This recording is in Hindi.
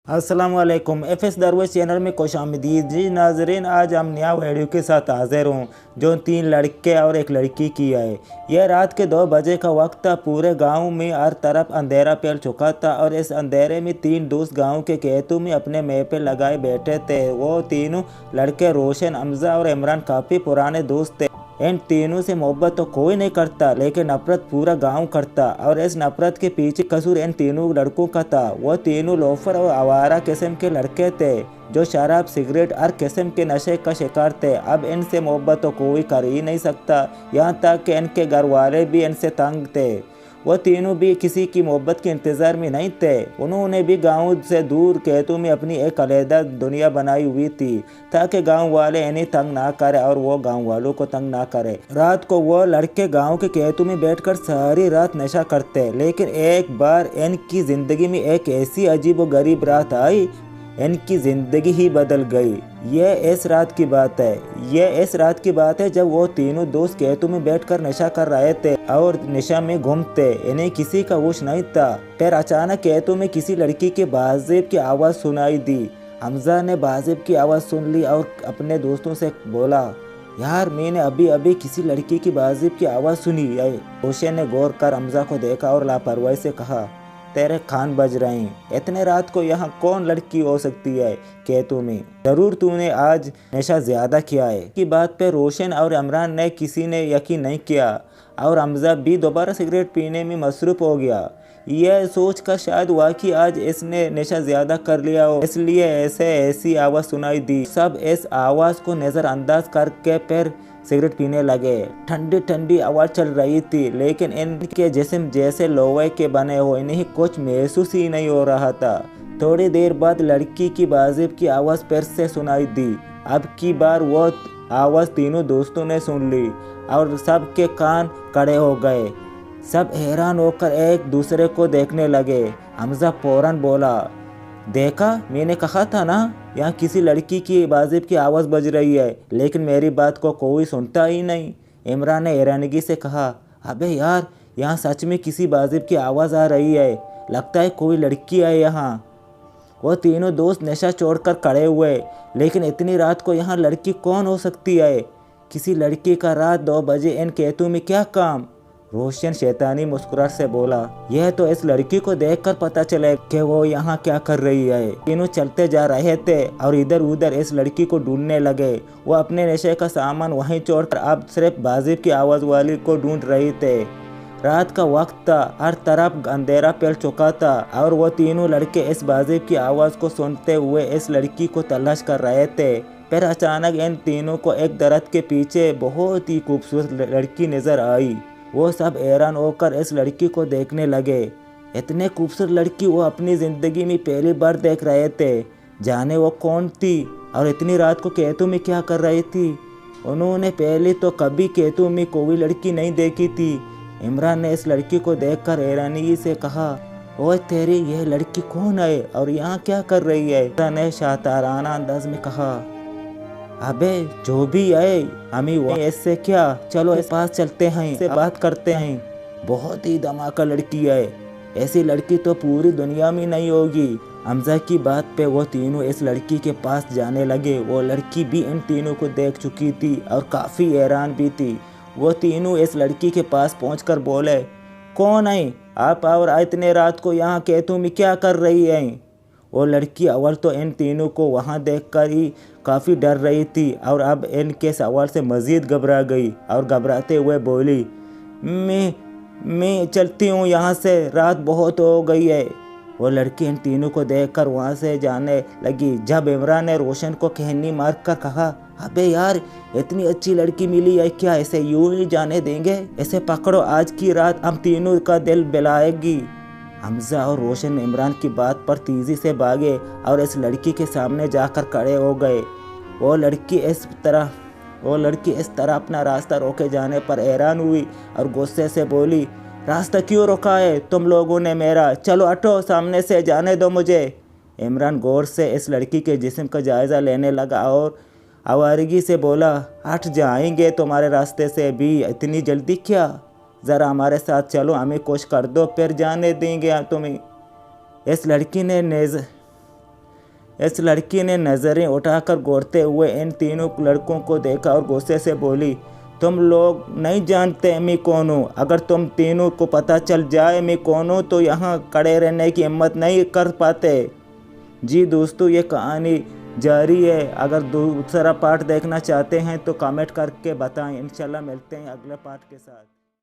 अस्सलाम वालेकुम। एफएस दरवेश चैनल में खुश आमदीद जी नाजरीन। आज हम नया वीडियो के साथ हाजिर हूँ जो 3 लड़के और एक लड़की की है। यह रात के 2 बजे का वक्त था। पूरे गांव में हर तरफ अंधेरा फैल चुका था और इस अंधेरे में 3 दोस्त गांव के खेतों में अपने मेह पे लगाए बैठे थे। वो तीनों लड़के रोशन, हमजा और इमरान काफ़ी पुराने दोस्त थे। इन तीनों से मोहब्बत तो कोई नहीं करता, लेकिन नफरत पूरा गांव करता। और इस नफरत के पीछे कसूर इन तीनों लड़कों का था। वो तीनों लोफर और आवारा किस्म के लड़के थे जो शराब, सिगरेट हर किस्म के नशे का शिकार थे। अब इनसे मोहब्बत तो कोई कर ही नहीं सकता, यहाँ तक कि इनके घर वाले भी इनसे तंग थे। वो तीनों भी किसी की मोहब्बत के इंतज़ार में नहीं थे। उन्होंने भी गांव से दूर खेतों में अपनी एक अलहदा दुनिया बनाई हुई थी ताकि गांव वाले इन्हें तंग ना करे और वो गांव वालों को तंग ना करे। रात को वो लड़के गांव के खेतों में बैठकर सारी रात नशा करते, लेकिन एक बार इनकी ज़िंदगी में एक ऐसी अजीब व गरीब रात आई, इनकी ज़िंदगी ही बदल गई। यह इस रात की बात है जब वो तीनों दोस्त खेतों में बैठकर नशा कर रहे थे और नशा में घूमते। इन्हें किसी का होश नहीं था। फिर अचानक खेतों में किसी लड़की के बाज़ेब की आवाज़ सुनाई दी। हमजा ने बाज़ेब की आवाज़ सुन ली और अपने दोस्तों से बोला, यार मैंने अभी अभी किसी लड़की की बाज़ेब की आवाज़ सुनी है। रोशन ने गौर कर हमजा को देखा और लापरवाही से कहा, तेरे कान बज रहे हैं। इतने रात को यहाँ कौन लड़की हो सकती है खेतों में? जरूर तूने आज नशा ज्यादा किया है। की बात पे रोशन और इमरान ने किसी ने यकीन नहीं किया और हमजा भी दोबारा सिगरेट पीने में मसरूफ हो गया। यह सोच कर शायद वाकई आज इसने नशा ज्यादा कर लिया हो, इसलिए ऐसी आवाज़ सुनाई दी। सब इस आवाज़ को नज़रअंदाज करके फिर सिगरेट पीने लगे। ठंडी ठंडी आवाज़ चल रही थी, लेकिन इनके जिस्म जैसे लोहे के बने हो, इन्हें कुछ महसूस ही नहीं हो रहा था। थोड़ी देर बाद लड़की की बाज़ेब की आवाज़ फिर से सुनाई दी। अब की बार वो आवाज़ तीनों दोस्तों ने सुन ली और सबके कान खड़े हो गए। सब हैरान होकर एक दूसरे को देखने लगे। हमजा फौरन बोला, देखा, मैंने कहा था ना, यहाँ किसी लड़की की बाज़ेब की आवाज़ बज रही है, लेकिन मेरी बात को कोई सुनता ही नहीं। इमरान ने हैरानगी से कहा, अबे यार, यहाँ सच में किसी बाज़ेब की आवाज़ आ रही है। लगता है कोई लड़की है यहाँ। वो तीनों दोस्त नशा छोड़कर खड़े हुए। लेकिन इतनी रात को यहाँ लड़की कौन हो सकती है? किसी लड़की का रात 2 बजे इन खेतों में क्या काम? रोशन शैतानी मुस्कुराहट से बोला, यह तो इस लड़की को देखकर पता चले कि वो यहाँ क्या कर रही है। तीनों चलते जा रहे थे और इधर उधर इस लड़की को ढूंढने लगे। वो अपने नशे का सामान वहीं छोड़कर अब सिर्फ बाज़ेब की आवाज़ वाली को ढूंढ रहे थे। रात का वक्त था, हर तरफ अंधेरा फैल चुका था और वो तीनों लड़के इस बाज़ेब की आवाज़ को सुनते हुए इस लड़की को तलाश कर रहे थे। फिर अचानक इन तीनों को एक दरख्त के पीछे बहुत ही खूबसूरत लड़की नज़र आई। वो सब हैरान होकर इस लड़की को देखने लगे। इतने खूबसूरत लड़की वो अपनी ज़िंदगी में पहली बार देख रहे थे। जाने वो कौन थी और इतनी रात को खेतों में क्या कर रही थी? उन्होंने पहले तो कभी खेतों में कोई लड़की नहीं देखी थी। इमरान ने इस लड़की को देखकर हैरानी से कहा, ओए तेरी यह लड़की कौन है और यहाँ क्या कर रही है? इमरान ने शाताराना अंदाज में कहा, अबे जो भी है, हमें वो इससे क्या, चलो इस पास चलते हैं, इससे बात करते हैं। बहुत ही धमाका लड़की है, ऐसी लड़की तो पूरी दुनिया में नहीं होगी। हमजा की बात पे वो तीनों इस लड़की के पास जाने लगे। वो लड़की भी इन तीनों को देख चुकी थी और काफ़ी हैरान भी थी। वो तीनों इस लड़की के पास पहुंचकर बोले, कौन है आप और इतने रात को यहाँ खेतों में क्या कर रही हैं? वो लड़की अव्वल तो इन तीनों को वहाँ देखकर ही काफ़ी डर रही थी और अब इनके सवाल से मज़ीद घबरा गई और घबराते हुए बोली, मैं चलती हूँ यहाँ से, रात बहुत हो गई है। वो लड़की इन तीनों को देखकर वहाँ से जाने लगी। जब इमरान ने रोशन को कहनी मार कर कहा, अबे यार, इतनी अच्छी लड़की मिली है, क्या इसे यूं ही जाने देंगे? इसे पकड़ो, आज की रात हम तीनों का दिल बहलाएगी। हमजा और रोशन इमरान की बात पर तेज़ी से भागे और इस लड़की के सामने जाकर खड़े हो गए। वो लड़की इस तरह अपना रास्ता रोके जाने पर हैरान हुई और गुस्से से बोली, रास्ता क्यों रोका है तुम लोगों ने मेरा? चलो हटो, सामने से जाने दो मुझे। इमरान गौर से इस लड़की के जिस्म का जायज़ा लेने लगा और आवारगी से बोला, हट जाएंगे तुम्हारे रास्ते से भी, इतनी जल्दी क्या? ज़रा हमारे साथ चलो, हमें कुछ कर दो, फिर जाने देंगे तुम्हें। इस लड़की ने इस लड़की ने नज़रें उठाकर घूरते हुए इन तीनों लड़कों को देखा और गुस्से से बोली, तुम लोग नहीं जानते मैं कौन हूँ। अगर तुम तीनों को पता चल जाए मैं कौन हूँ तो यहाँ खड़े रहने की हिम्मत नहीं कर पाते। जी दोस्तों, ये कहानी जारी है। अगर दूसरा पार्ट देखना चाहते हैं तो कमेंट करके बताएं। इंशाल्लाह मिलते हैं अगले पार्ट के साथ।